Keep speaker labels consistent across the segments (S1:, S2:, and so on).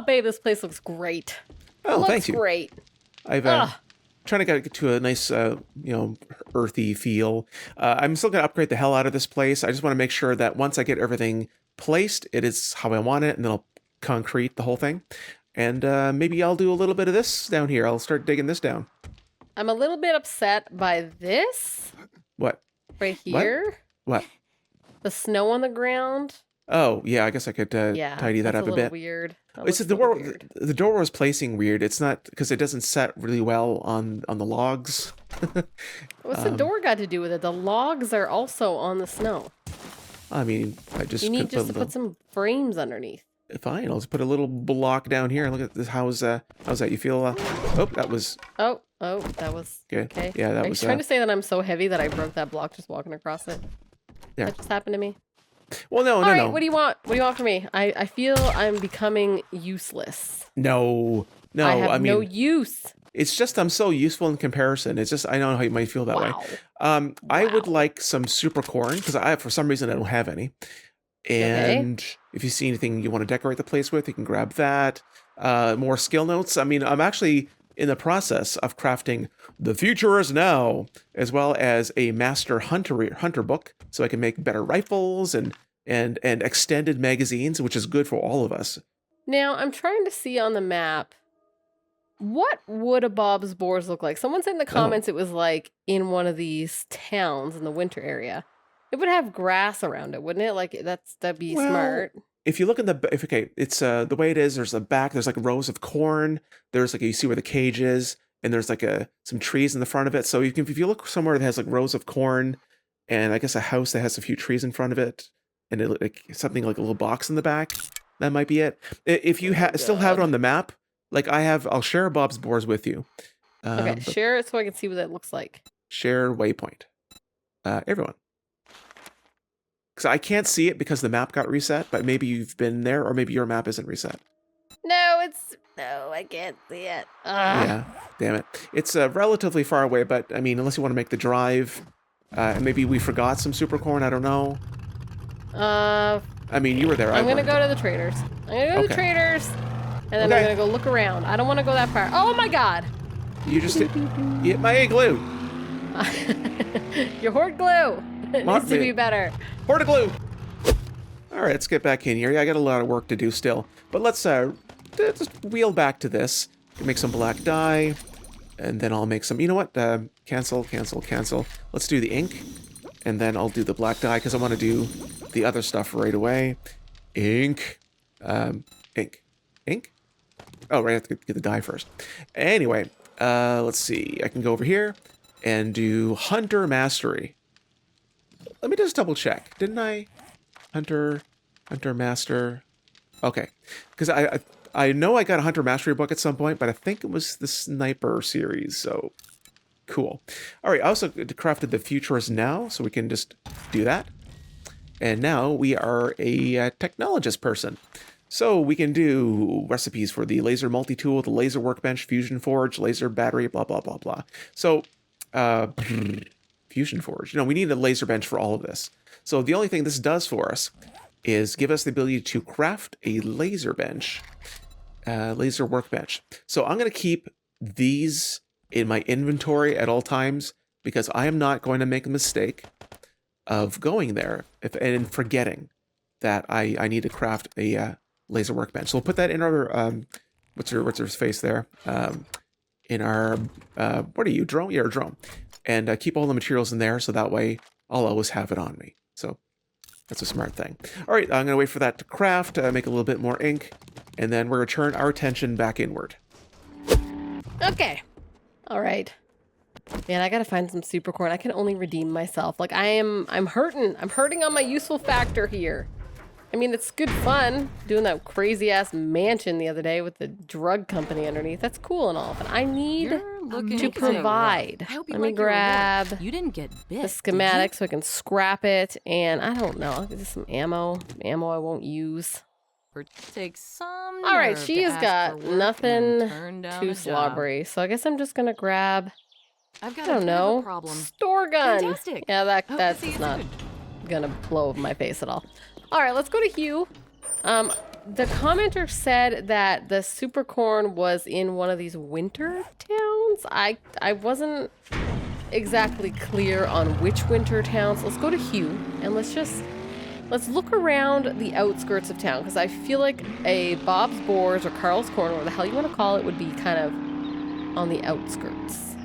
S1: babe, this place looks great.
S2: Oh, thank you.
S1: Great.
S2: I've trying to get to a nice, earthy feel. I'm still gonna upgrade the hell out of this place. I just want to make sure that once I get everything placed, it is how I want it, and then I'll concrete the whole thing. And maybe I'll do a little bit of this down here. I'll start digging this down.
S1: I'm a little bit upset by this.
S2: What?
S1: Right here.
S2: What?
S1: The snow on the ground.
S2: Oh, yeah, I guess I could tidy that up a bit.
S1: Weird.
S2: It's the door was placing weird. It's not because it doesn't set really well on the logs.
S1: What's the door got to do with it? The logs are also on the snow.
S2: I mean, I just
S1: you need just to put some frames underneath.
S2: Fine, I'll just put a little block down here. Look at this. How's that? You feel? Oh, that was.
S1: Oh, that was. Okay.
S2: Yeah, that
S1: Are
S2: was.
S1: you trying to say that I'm so heavy that I broke that block just walking across it?
S2: Yeah.
S1: That just happened to me.
S2: Well, no.
S1: What do you want? What do you want from me? I feel I'm becoming useless.
S2: No.
S1: I have no use.
S2: It's just I'm so useful in comparison. It's just I know how you might feel that way. I would like some super corn because for some reason I don't have any. And if you see anything you want to decorate the place with, you can grab that. More skill notes. I mean, I'm actually in the process of crafting The Future Is Now, as well as a master hunter book, so I can make better rifles and extended magazines, which is good for all of us.
S1: Now, I'm trying to see on the map, what would a Bob's Boars look like? Someone said in the comments it was like in one of these towns in the winter area. It would have grass around it, wouldn't it? Like that'd be smart.
S2: If you look at it's the way it is. There's a back. There's like rows of corn. There's like you see where the cage is, and there's like some trees in the front of it. So if you look somewhere that has like rows of corn, and I guess a house that has a few trees in front of it, and something like a little box in the back, that might be it. If you still have it on the map, like I have, I'll share Bob's Boars with you.
S1: Okay, share it so I can see what that looks like.
S2: Share waypoint, everyone. Because I can't see it because the map got reset, but maybe you've been there, or maybe your map isn't reset.
S1: No, I can't see it.
S2: Yeah, damn it. It's relatively far away, but I mean, unless you want to make the drive, maybe we forgot some super corn. I don't know. I mean, you were there.
S1: I'm gonna go to the traders. And then I'm gonna go look around. I don't want to go that far. Oh my god!
S2: You just hit my glue.
S1: Your horde glue. It needs to be better.
S2: Horde glue. All right, let's get back in here. Yeah, I got a lot of work to do still, but let's just wheel back to this. Make some black dye, and then I'll make some. You know what? Cancel. Let's do the ink, and then I'll do the black dye because I want to do the other stuff right away. Ink. Oh, right, I have to get the dye first. Anyway, let's see. I can go over here and do Hunter Mastery. Let me just double check. Didn't I? Hunter Master. Okay. Because I know I got a Hunter Mastery book at some point, but I think it was the Sniper series, so cool. All right, I also crafted The Future Is Now, so we can just do that. And now we are a technologist person. So we can do recipes for the laser multi-tool, the laser workbench, fusion forge, laser battery, blah, blah, blah, blah. So, fusion forge. We need a laser bench for all of this. So the only thing this does for us is give us the ability to craft a laser bench, laser workbench. So I'm going to keep these in my inventory at all times because I am not going to make a mistake of going there and forgetting that I need to craft a laser workbench. So we'll put that in our what's her face there? In our what are you, drone? Yeah, drone. And keep all the materials in there so that way I'll always have it on me. So that's a smart thing. All right, I'm going to wait for that to craft, make a little bit more ink, and then we're going to turn our attention back inward.
S1: Okay. All right. Man, I got to find some super corn. I can only redeem myself. Like I'm hurting. I'm hurting on my useful factor here. I mean, it's good fun doing that crazy ass mansion the other day with the drug company underneath. That's cool and all, but I need to provide. Let me grab
S3: you didn't get bit,
S1: the schematic so I can scrap it, and I don't know. I'll get some ammo. Ammo I won't use.
S3: Take some.
S1: All right, she has got nothing too slobbery, so I guess I'm just gonna grab. I don't know. Store gun.
S3: Fantastic.
S1: Yeah, that's not gonna blow up my face at all. All right, let's go to Hugh. the commenter said that the supercorn was in one of these winter towns. I wasn't exactly clear on which winter towns. Let's go to Hugh and let's look around the outskirts of town, because I feel like a Bob's Boars or Carl's Corner, or the hell you want to call it, would be kind of on the outskirts.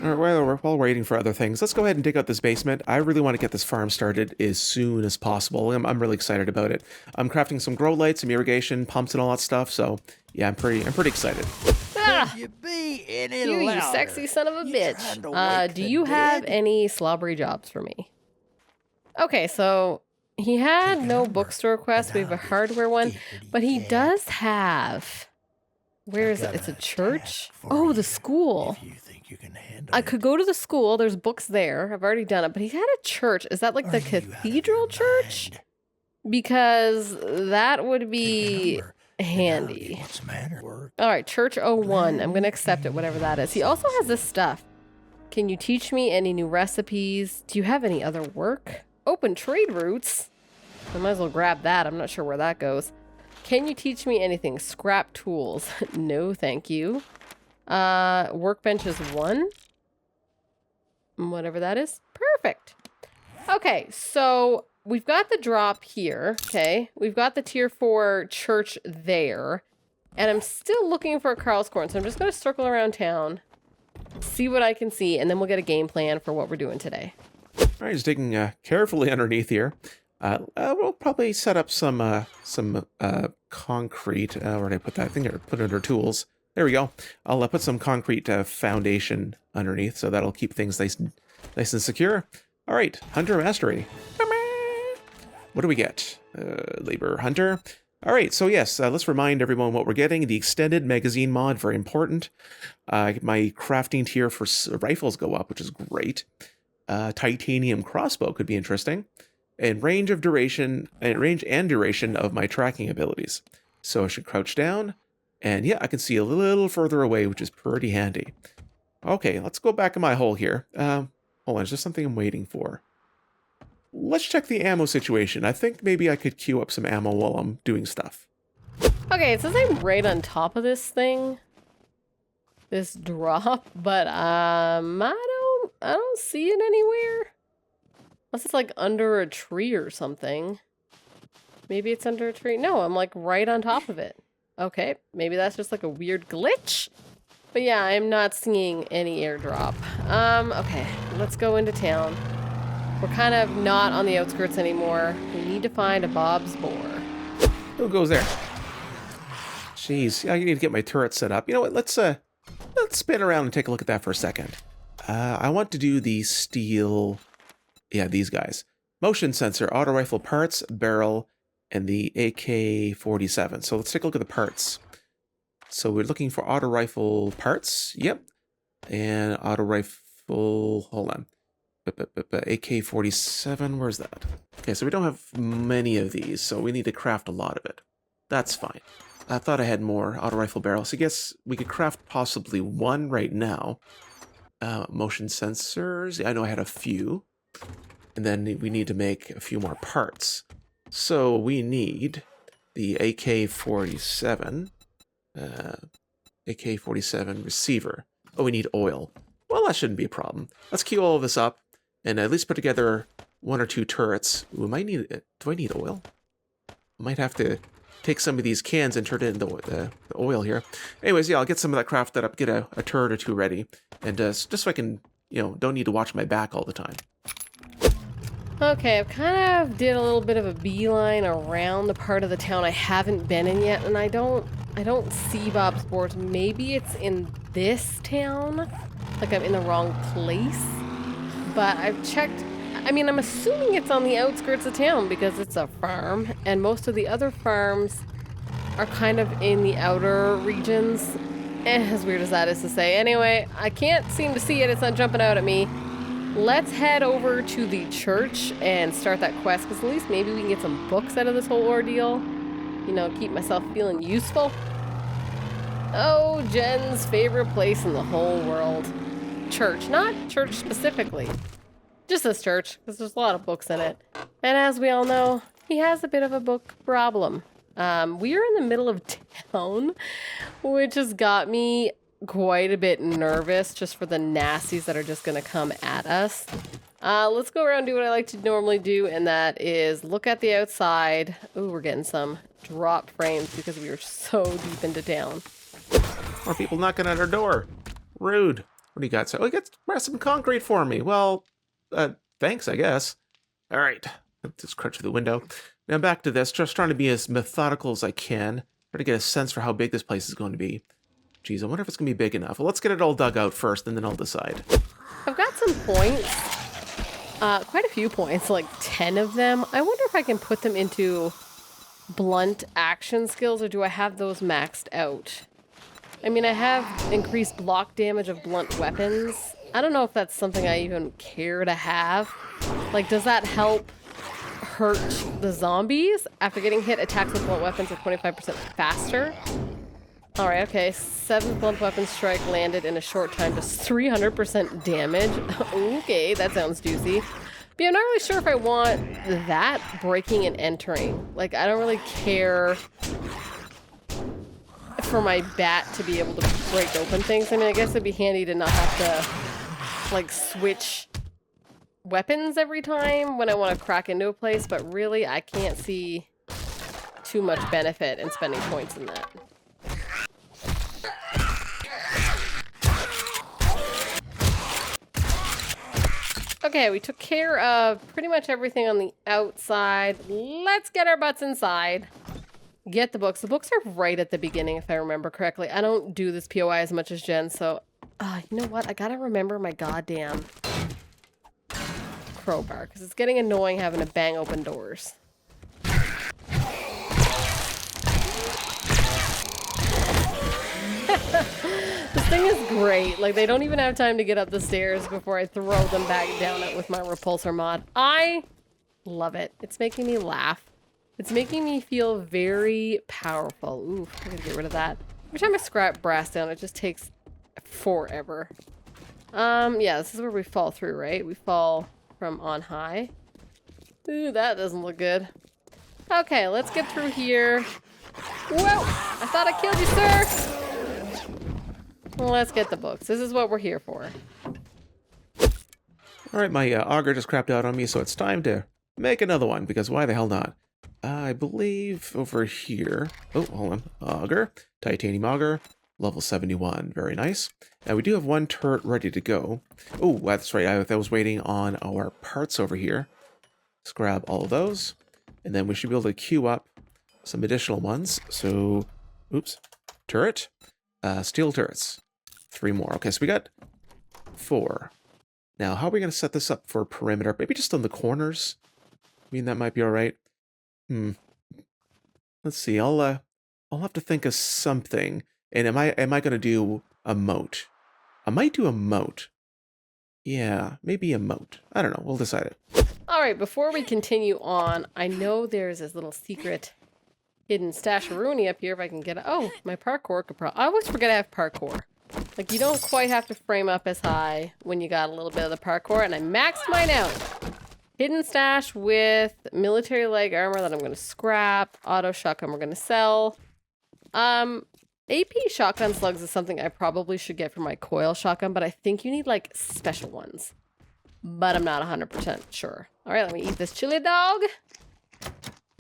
S2: All right, while we're waiting for other things, let's go ahead and dig out this basement. I really want to get this farm started as soon as possible. I'm really excited about it. I'm crafting some grow lights, some irrigation pumps, and all that stuff. So yeah, I'm pretty excited.
S1: Ah!
S4: You be any
S1: You
S4: louder.
S1: sexy son of a
S4: You trying to
S1: bitch.
S4: wake
S1: Do
S4: the
S1: you have
S4: dead?
S1: any slobbery jobs for me? Okay, so he had no bookstore quest. We have a hardware one, but he does have. Where is it? It's a church? Oh, the school.
S4: If you think you can handle
S1: I
S4: it.
S1: could go to the school. There's books there. I've already done it. But he had a church. Is that like
S4: Are
S1: the
S4: you out of your
S1: cathedral church?
S4: mind?
S1: Because that would
S4: Take a
S1: be
S4: number, and I'll give
S1: handy.
S4: you What's the matter? Work.
S1: All right, Church 01. I'm going to accept it, whatever that is. He also has this stuff. Can you teach me any new recipes? Do you have any other work? Open trade routes? I might as well grab that. I'm not sure where that goes. Can you teach me anything? Scrap tools. No, thank you. Workbench is 1. Whatever that is. Perfect. Okay, so we've got the drop here. Okay, we've got the tier 4 church there. And I'm still looking for a Carl's Corn, so I'm just going to circle around town, see what I can see, and then we'll get a game plan for what we're doing today.
S2: All right, just digging carefully underneath here. We'll probably set up some concrete. Where did I put that? I think I put it under tools. There we go. I'll put some concrete foundation underneath, so that'll keep things nice and secure. All right, Hunter Mastery. What do we get? Labor Hunter. All right, so yes, let's remind everyone what we're getting. The extended magazine mod, very important. My crafting tier for rifles go up, which is great. Titanium crossbow could be interesting. And range and duration of my tracking abilities. So I should crouch down, and yeah, I can see a little further away, which is pretty handy. Okay, let's go back in my hole here. Hold on, is there something I'm waiting for? Let's check the ammo situation. I think maybe I could queue up some ammo while I'm doing stuff.
S1: Okay, it says I'm right on top of this thing. This drop, but I don't see it anywhere. Unless it's like under a tree or something. Maybe it's under a tree. No, I'm like right on top of it. Okay, maybe that's just like a weird glitch. But yeah, I'm not seeing any airdrop. Okay, let's go into town. We're kind of not on the outskirts anymore. We need to find a Bob's Boar.
S2: Who goes there? Jeez, I need to get my turret set up. You know what? Let's spin around and take a look at that for a second. I want to do the steel. Yeah, these guys. Motion sensor, auto rifle parts, barrel, and the AK-47. So let's take a look at the parts. So we're looking for auto rifle parts. Yep. And auto rifle, hold on. AK-47, where's that? Okay, so we don't have many of these, so we need to craft a lot of it. That's fine. I thought I had more auto rifle barrels. So I guess we could craft possibly one right now. Motion sensors, I know I had a few. And then we need to make a few more parts. So we need the AK-47. AK-47 receiver. Oh, we need oil. Well, that shouldn't be a problem. Let's queue all of this up and at least put together 1 or 2 turrets. We might need it. Do I need oil? I might have to take some of these cans and turn it into the oil here. Anyways, yeah, I'll get some of that crafted up, get a turret or 2 ready. And just so I can, don't need to watch my back all the time.
S1: Okay, I've kind of did a little bit of a beeline around the part of the town I haven't been in yet, and I don't see Bob's Boars. Maybe it's in this town, like I'm in the wrong place. But I've checked. I mean, I'm assuming it's on the outskirts of town because it's a farm, and most of the other farms are kind of in the outer regions. As weird as that is to say. Anyway, I can't seem to see it. It's not jumping out at me. Let's head over to the church and start that quest, because at least maybe we can get some books out of this whole ordeal. Keep myself feeling useful. Oh, Jen's favorite place in the whole world. Church. Not church specifically. Just this church, because there's a lot of books in it. And as we all know, he has a bit of a book problem. We are in the middle of town, which has got me quite a bit nervous just for the nasties that are just going to come at us. Let's go around and do what I like to normally do, and that is look at the outside. Ooh, we're getting some drop frames because we were so deep into town.
S2: More people knocking at our door. Rude. What do you got? So, you got some concrete for me. Well, thanks, I guess. All right. Just crouch through the window. Now back to this. Just trying to be as methodical as I can. Try to get a sense for how big this place is going to be. Geez, I wonder if it's going to be big enough. Well, let's get it all dug out first, and then I'll decide.
S1: I've got some points. Quite a few points, like 10 of them. I wonder if I can put them into blunt action skills, or do I have those maxed out? I mean, I have increased block damage of blunt weapons. I don't know if that's something I even care to have. Like, does that help hurt the zombies? After getting hit, attacks with blunt weapons are 25% faster. Alright, okay. 7 blunt weapon strike landed in a short time, just 300% damage. Okay, that sounds juicy. But yeah, I'm not really sure if I want that breaking and entering. Like, I don't really care for my bat to be able to break open things. I mean, I guess it'd be handy to not have to, like, switch weapons every time when I want to crack into a place, but really, I can't see too much benefit in spending points in that. Okay, we took care of pretty much everything on the outside. Let's get our butts inside. Get the books. The books are right at the beginning, if I remember correctly. I don't do this POI as much as Jen, so... you know what? I gotta remember my goddamn crowbar, because it's getting annoying having to bang open doors. This thing is great. Like, they don't even have time to get up the stairs before I throw them back down it with my repulsor mod. I love it. It's making me laugh. It's making me feel very powerful. Ooh, I'm gonna get rid of that. Every time I scrap brass down, it just takes forever. Yeah, this is where we fall through, right? We fall from on high. Ooh, that doesn't look good. Okay, let's get through here. Whoa! I thought I killed you, sir! Let's get the books. This is what we're here for.
S2: Alright, my auger just crapped out on me, so it's time to make another one, because why the hell not? I believe over here... Oh, hold on. Auger. Titanium auger. Level 71. Very nice. Now, we do have one turret ready to go. Oh, that's right. I was waiting on our parts over here. Let's grab all of those. And then we should be able to queue up some additional ones. So, oops. Turret. Steel turrets. 3 more. Okay, so we got 4. Now, how are we going to set this up for perimeter? Maybe just on the corners? I mean, that might be all right. Let's see. I'll have to think of something. And am I going to do a moat? I might do a moat. Yeah, maybe a moat. I don't know. We'll decide it.
S1: All right, before we continue on, I know there's this little secret hidden stasharoonie up here if I can get it. Oh, my parkour could I always forget I have parkour. Like, you don't quite have to frame up as high when you got a little bit of the parkour, and I maxed mine out. Hidden stash with military leg armor that I'm going to scrap. Auto shotgun we're going to sell. AP shotgun slugs is something I probably should get for my coil shotgun, but I think you need, like, special ones. But I'm not 100% sure. All right, let me eat this chili dog.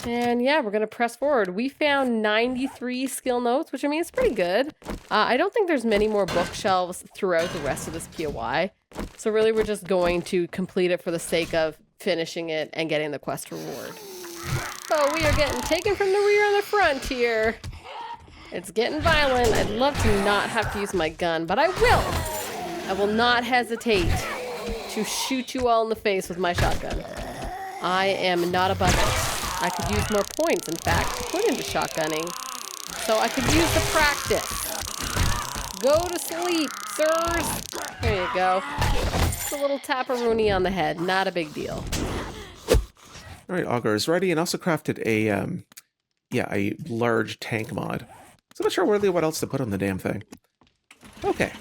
S1: And yeah, we're going to press forward. We found 93 skill notes, which I mean, it's pretty good. I don't think there's many more bookshelves throughout the rest of this POI. So really, we're just going to complete it for the sake of finishing it and getting the quest reward. So we are getting taken from the rear and the front here. It's getting violent. I'd love to not have to use my gun, but I will. I will not hesitate to shoot you all in the face with my shotgun. I am not above it. I could use more points, in fact, to put into shotgunning. So I could use the practice. Go to sleep, sirs. There you go. Just a little tap-a-rooney on the head. Not a big deal.
S2: All right, auger is ready, and also crafted a large tank mod. So I'm not sure really what else to put on the damn thing. Okay.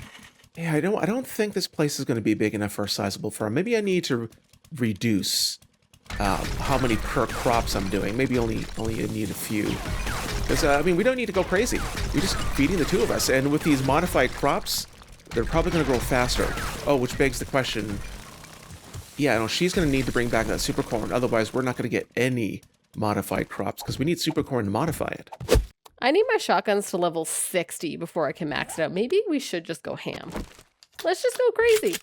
S2: Yeah, I don't think this place is going to be big enough for a sizable farm. Maybe I need to reduce how many per crops I'm doing. Maybe only need a few. Because, I mean, we don't need to go crazy. We're just feeding the two of us. And with these modified crops, they're probably going to grow faster. Oh, which begs the question. Yeah, no, she's going to need to bring back that super corn. Otherwise, we're not going to get any modified crops because we need super corn to modify it.
S1: I need my shotguns to level 60 before I can max it out. Maybe we should just go ham. Let's just go crazy.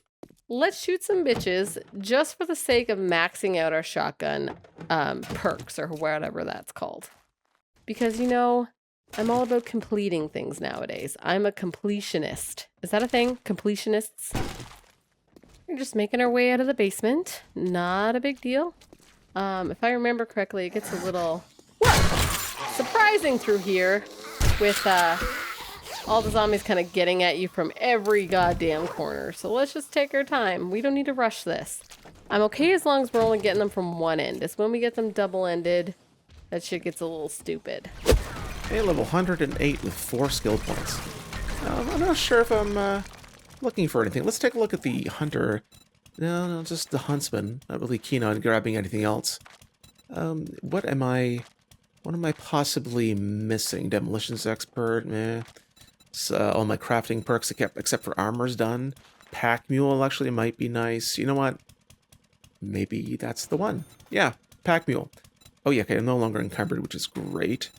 S1: Let's shoot some bitches just for the sake of maxing out our shotgun perks or whatever that's called. Because, you know, I'm all about completing things nowadays. I'm a completionist. Is that a thing? Completionists? We're just making our way out of the basement. Not a big deal. If I remember correctly, it gets a little surprising through here with all the zombies kind of getting at you from every goddamn corner. So let's just take our time. We don't need to rush this. I'm okay as long as we're only getting them from one end. It's when we get them double-ended that shit gets a little stupid.
S2: Okay, level 108 with 4 skill points. I'm not sure if I'm looking for anything. Let's take a look at the hunter. No, just the huntsman. Not really keen on grabbing anything else. What am I possibly missing? Demolitions expert, meh. All my crafting perks except for armor's done. Pack mule actually might be nice. You know what? Maybe that's the one. Yeah, pack mule. Oh yeah, okay, I'm no longer encumbered, which is great.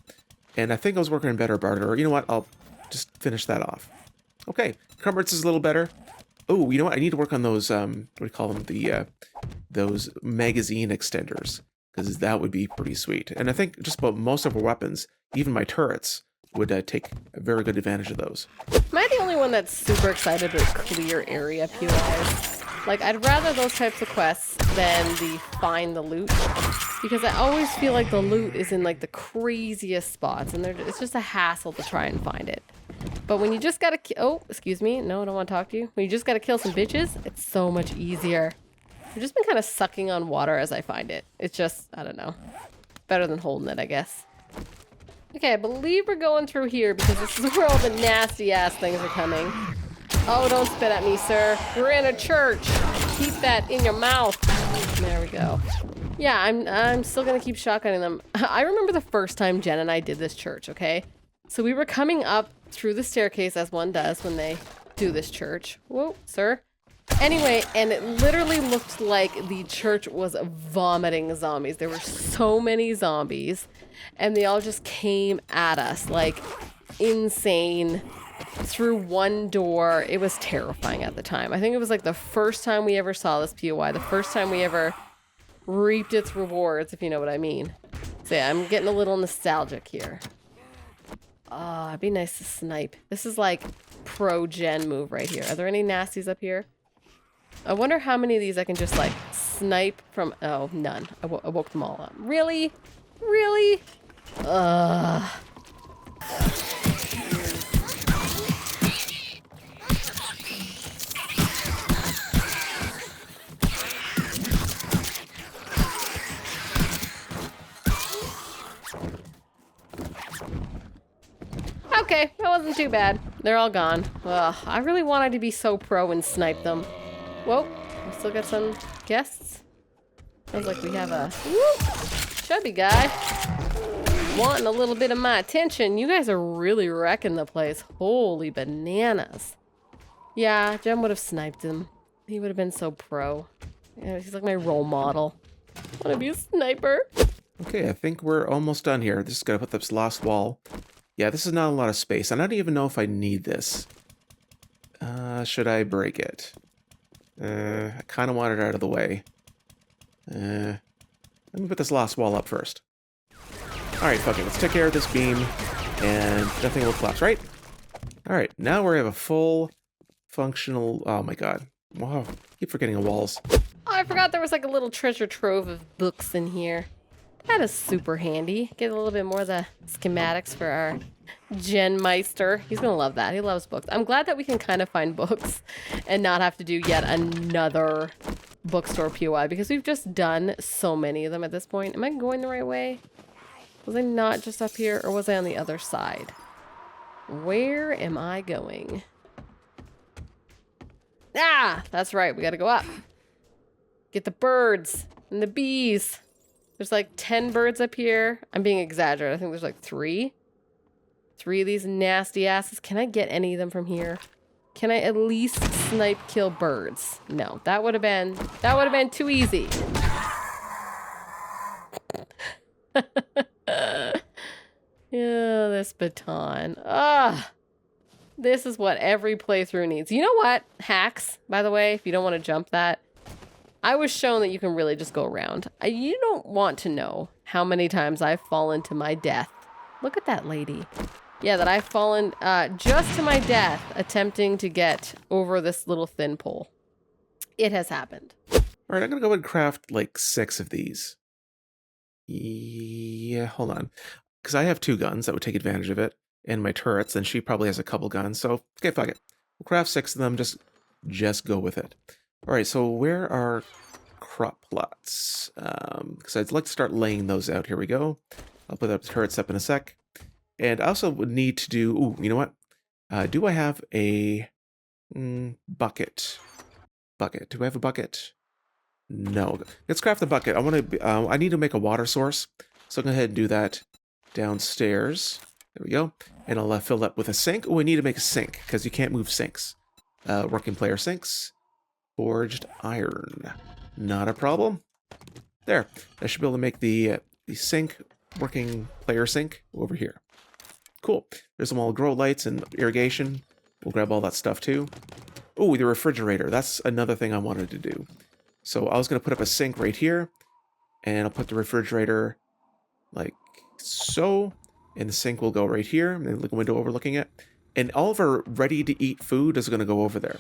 S2: And I think I was working in better barter. You know what? I'll just finish that off. Okay, encumbrance is a little better. Oh, you know what? I need to work on those, what do you call them? Those magazine extenders. Because that would be pretty sweet. And I think just about most of our weapons, even my turrets, would take a very good advantage of those.
S1: Am I the only one that's super excited about clear area POIs? Like, I'd rather those types of quests than the find the loot. Because I always feel like the loot is in, like, the craziest spots. And it's just a hassle to try and find it. But when you just gotta... Oh, excuse me. No, I don't want to talk to you. When you just gotta kill some bitches, it's so much easier. I've just been kind of sucking on water as I find it. It's just, I don't know. Better than holding it, I guess. Okay, I believe we're going through here because this is where all the nasty-ass things are coming. Oh, don't spit at me, sir. We're in a church. Keep that in your mouth. There we go. Yeah, I'm still going to keep shotgunning them. I remember the first time Jen and I did this church, okay? So we were coming up through the staircase as one does when they do this church. Whoa, sir. Anyway, and it literally looked like the church was vomiting zombies. There were so many zombies, and they all just came at us like insane through one door. It was terrifying at the time. I think it was like the first time we ever saw this POI, the first time we ever reaped its rewards, if you know what I mean. So yeah, I'm getting a little nostalgic here. Oh, it'd be nice to snipe. This is like pro-gen move right here. Are there any nasties up here? I wonder how many of these I can just, like, snipe from... Oh, none. I woke them all up. Really? Really? Ugh. Okay, that wasn't too bad. They're all gone. Ugh, I really wanted to be so pro and snipe them. Whoa, we still got some guests. Sounds like we have a chubby guy wanting a little bit of my attention. You guys are really wrecking the place. Holy bananas. Yeah, Jem would have sniped him. He would have been so pro. Yeah, he's like my role model. I want to be a sniper.
S2: Okay, I think we're almost done here. Just gotta put this last wall. Yeah, this is not a lot of space. I don't even know if I need this. Should I break it? I kind of want it out of the way. Let me put this last wall up first. Alright, fuck it. Let's take care of this beam, and nothing will collapse, right? Alright, now we have a full functional... Oh my god. Wow, keep forgetting the walls.
S1: Oh, I forgot there was like a little treasure trove of books in here. That is super handy. Get a little bit more of the schematics for our Gen Meister. He's gonna love that. He loves books. I'm glad that we can kind of find books and not have to do yet another bookstore POI because we've just done so many of them at this point. Am I going the right way? Was I not just up here or was I on the other side? Where am I going? Ah, that's right. We gotta go up. Get the birds and the bees. There's like 10 birds up here. I'm being exaggerated. I think there's like 3. 3 of these nasty asses. Can I get any of them from here? Can I at least snipe kill birds? No, that would have been too easy. Yeah, this baton. Ah, this is what every playthrough needs. You know what? Hacks, by the way, if you don't want to jump that. I was shown that you can really just go around. You don't want to know how many times I've fallen to my death. Look at that lady. Yeah, that I've fallen just to my death attempting to get over this little thin pole. It has happened.
S2: All right, I'm going to go ahead and craft like 6 of these. Yeah, hold on. Because I have 2 guns that would take advantage of it. And my turrets, and she probably has a couple guns. So, okay, fuck it. We'll craft 6 of them. Just go with it. All right, so where are crop plots? Because I'd like to start laying those out. Here we go. I'll put the turrets up in a sec. And I also would need to do... Ooh, you know what? Do I have a bucket? Bucket. Do I have a bucket? No. Let's craft the bucket. I need to make a water source. So I'll go ahead and do that downstairs. There we go. And I'll fill that with a sink. Oh, I need to make a sink because you can't move sinks. Working player sinks. Forged iron. Not a problem. There. I should be able to make the sink, working player sink, over here. Cool. There's some all grow lights and irrigation. We'll grab all that stuff too. Oh, the refrigerator. That's another thing I wanted to do. So I was going to put up a sink right here. And I'll put the refrigerator like so. And the sink will go right here. And the window overlooking it. And all of our ready-to-eat food is going to go over there.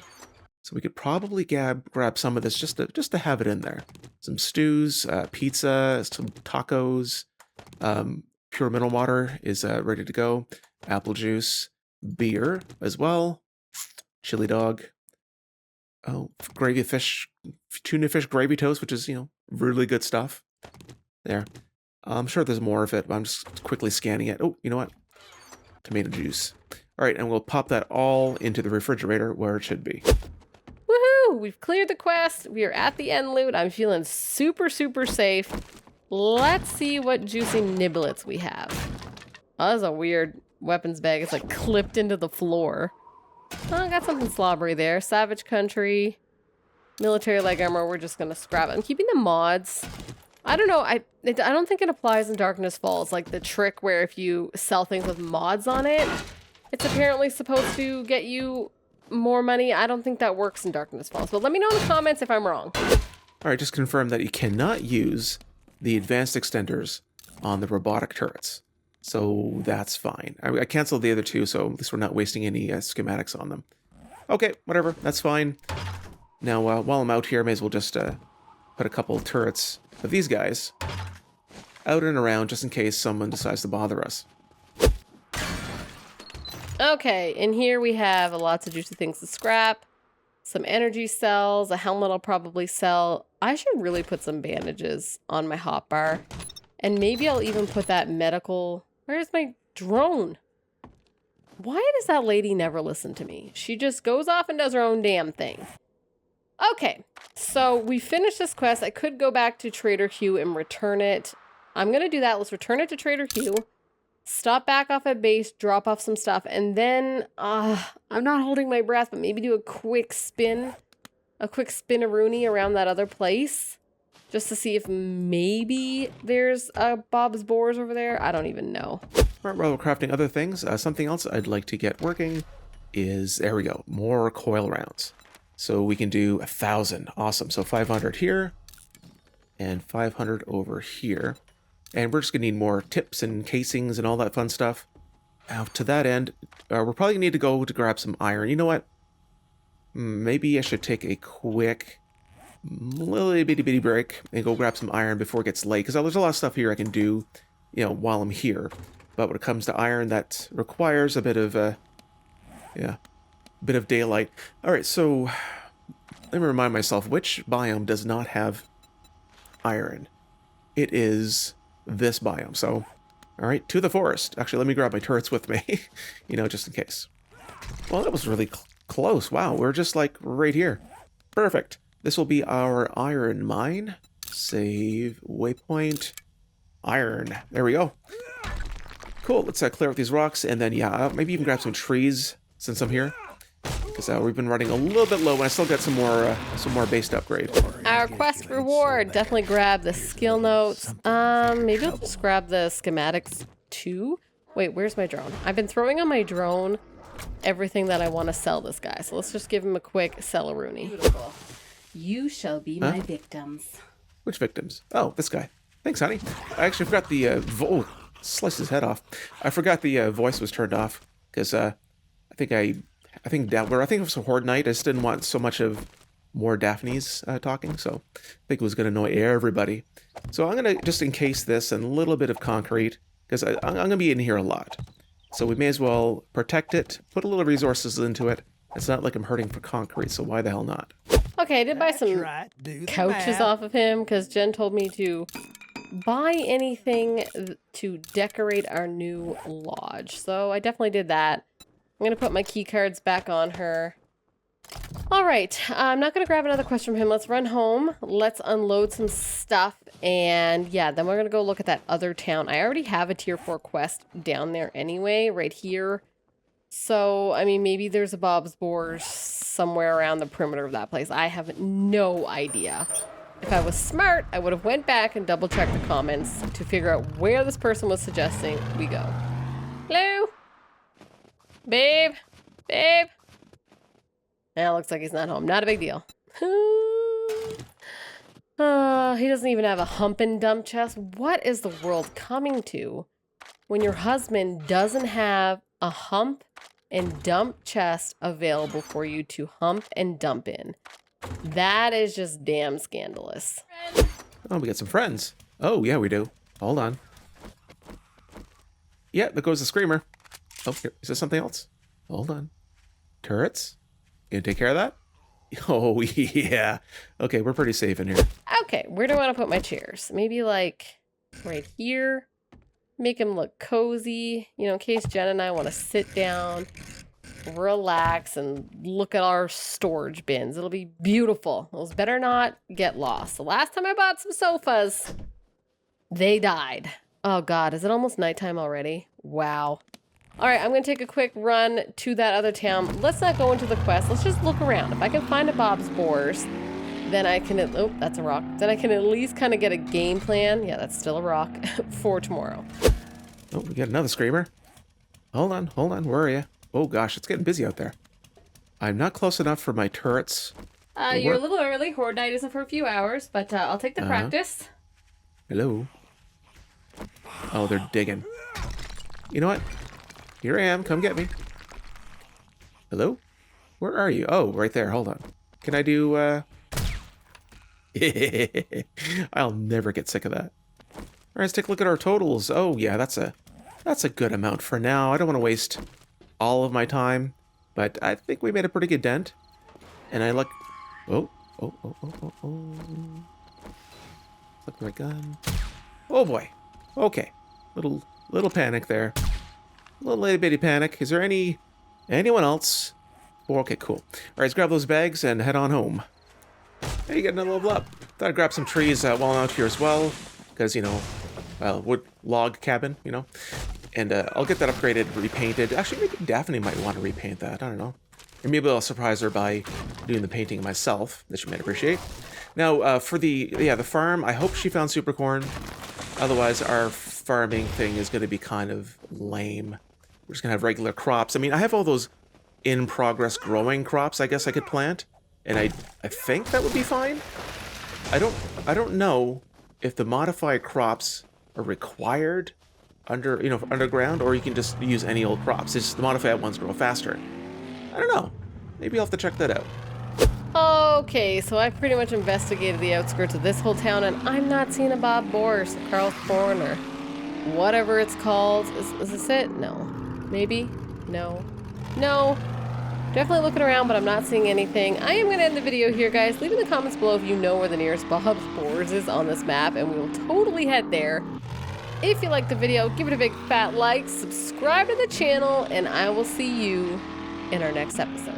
S2: So we could probably grab some of this just to have it in there. Some stews, pizza, some tacos. Pure mineral water is ready to go. Apple juice, beer as well. Chili dog. Oh, gravy fish, tuna fish gravy toast, which is, really good stuff. There. I'm sure there's more of it, but I'm just quickly scanning it. Oh, you know what? Tomato juice. All right, and we'll pop that all into the refrigerator where it should be.
S1: Woohoo! We've cleared the quest. We are at the end loot. I'm feeling super, super safe. Let's see what juicy niblets we have. Oh, that's a weird weapons bag. It's like clipped into the floor. Oh, I got something slobbery there. Savage country. Military leg armor. We're just going to scrap it. I'm keeping the mods. I don't know. I don't think it applies in Darkness Falls. Like the trick where if you sell things with mods on it, it's apparently supposed to get you more money. I don't think that works in Darkness Falls. But let me know in the comments if I'm wrong.
S2: All right, just confirm that you cannot use the advanced extenders on the robotic turrets. So that's fine. I canceled the other 2, so at least we're not wasting any schematics on them. Okay, whatever. That's fine. Now, while I'm out here, I may as well just put a couple turrets of these guys out and around just in case someone decides to bother us.
S1: Okay, in here we have lots of juicy things to scrap. Some energy cells, a helmet I'll probably sell. I should really put some bandages on my hotbar. And maybe I'll even put that medical... Where's my drone? Why does that lady never listen to me? She just goes off and does her own damn thing. Okay, so we finished this quest. I could go back to Trader Hugh and return it. I'm going to do that. Let's return it to Trader Hugh. Stop back off at base, drop off some stuff, and then, I'm not holding my breath, but maybe do a quick spin. A quick spin-a-rooney around that other place. Just to see if maybe there's a Bob's Boars over there. I don't even know.
S2: All right, while we're crafting other things, something else I'd like to get working is, there we go, more coil rounds. So we can do 1,000. Awesome. So 500 here and 500 over here. And we're just going to need more tips and casings and all that fun stuff. Now, to that end, we're probably going to need to go to grab some iron. You know what? Maybe I should take a quick little bitty break and go grab some iron before it gets late. Because there's a lot of stuff here I can do, while I'm here. But when it comes to iron, that requires a bit of, bit of daylight. All right, so let me remind myself, which biome does not have iron? It is this biome. So, all right, to the forest. Actually, let me grab my turrets with me, just in case. Well, that was really close. Wow, we're just like right here. Perfect. This will be our iron mine. Save waypoint. Iron. There we go. Cool. Let's clear out these rocks, and then yeah, maybe even grab some trees since I'm here, because we've been running a little bit low, and I still got some more base to upgrade.
S1: Our quest reward. Definitely grab the skill notes. Maybe I'll just grab the schematics too. Wait, where's my drone? I've been throwing on my drone everything that I want to sell this guy. So let's just give him a quick sell-a-rooney. Beautiful. You shall be my victims.
S2: Which victims? Oh, this guy. Thanks, honey. I actually forgot the slice his head off. I forgot the voice was turned off because I think it was a Horde night. I just didn't want so much of more Daphne's talking, so I think it was going to annoy everybody. So I'm going to just encase this in a little bit of concrete because I'm going to be in here a lot. So we may as well protect it, put a little resources into it. It's not like I'm hurting for concrete, so why the hell not?
S1: Okay, I did buy some
S4: Right, do the
S1: couches
S4: math.
S1: off of him because Jen told me to buy anything to decorate our new lodge. So I definitely did that. I'm going to put my key cards back on her. All right, I'm not going to grab another quest from him. Let's run home. Let's unload some stuff. And yeah, then we're going to go look at that other town. I already have a tier 4 quest down there anyway, right here. So, I mean, maybe there's a Bob's Boars somewhere around the perimeter of that place. I have no idea. If I was smart, I would have went back and double-checked the comments to figure out where this person was suggesting we go. Hello? Babe? Babe? Yeah, looks like he's not home. Not a big deal. He doesn't even have a hump and dump chest. What is the world coming to when your husband doesn't have a hump and dump chest available for you to hump and dump in? That is just damn scandalous.
S2: Oh, we got some friends. Oh, yeah, we do. Hold on. Yeah, there goes the screamer. Oh, here. Is this something else? Hold on. Turrets? You gonna take care of that? Oh, yeah. Okay, we're pretty safe in here.
S1: Okay, where do I want to put my chairs? Maybe like right here. Make them look cozy, you know, in case Jen and I want to sit down, relax, and look at our storage bins. It'll be beautiful. Those better not get lost. The last time I bought some sofas, they died. Oh God, is it almost nighttime already? Wow. All right, I'm going to take a quick run to that other town. Let's not go into the quest. Let's just look around. If I can find a Bob's Boars, then I can... Oh, that's a rock. Then I can at least kind of get a game plan. Yeah, that's still a rock for tomorrow.
S2: Oh, we got another screamer. Hold on. Where are you? Oh, gosh, it's getting busy out there. I'm not close enough for my turrets.
S1: You're a little early. Horde night isn't for a few hours, but I'll take the practice.
S2: Hello. Oh, they're digging. You know what? Here I am. Come get me. Hello? Where are you? Oh, right there. Hold on. Can I do, I'll never get sick of that. All right, let's take a look at our totals. Oh, yeah, that's a good amount for now. I don't want to waste all of my time, but I think we made a pretty good dent. And I look... Oh. Look at my gun. Oh, boy. Okay. Little panic there. Little itty bitty panic. Is there anyone else? Oh, okay, cool. All right, let's grab those bags and head on home. Hey, you got another level up. Thought I'd grab some trees while I'm out here as well, because, you know, wood log cabin, you know. And I'll get that upgraded, repainted. Actually, maybe Daphne might want to repaint that. I don't know. Or maybe I'll surprise her by doing the painting myself, that she might appreciate. Now, for the farm, I hope she found super corn. Otherwise, our farming thing is going to be kind of lame. We're just going to have regular crops. I mean, I have all those in-progress growing crops I guess I could plant. And I think that would be fine. I don't know if the modified crops are required underground, or you can just use any old crops. It's just the modified ones grow faster. I don't know. Maybe I'll have to check that out.
S1: Okay, so I pretty much investigated the outskirts of this whole town, and I'm not seeing a Bob Boars, Carl's Corn, or whatever it's called. Is this it? No. Maybe? No. Definitely looking around, but I'm not seeing anything. I am going to end the video here, guys. Leave in the comments below if you know where the nearest Bob's Boars is on this map, and we will totally head there. If you liked the video, give it a big fat like, subscribe to the channel, and I will see you in our next episode.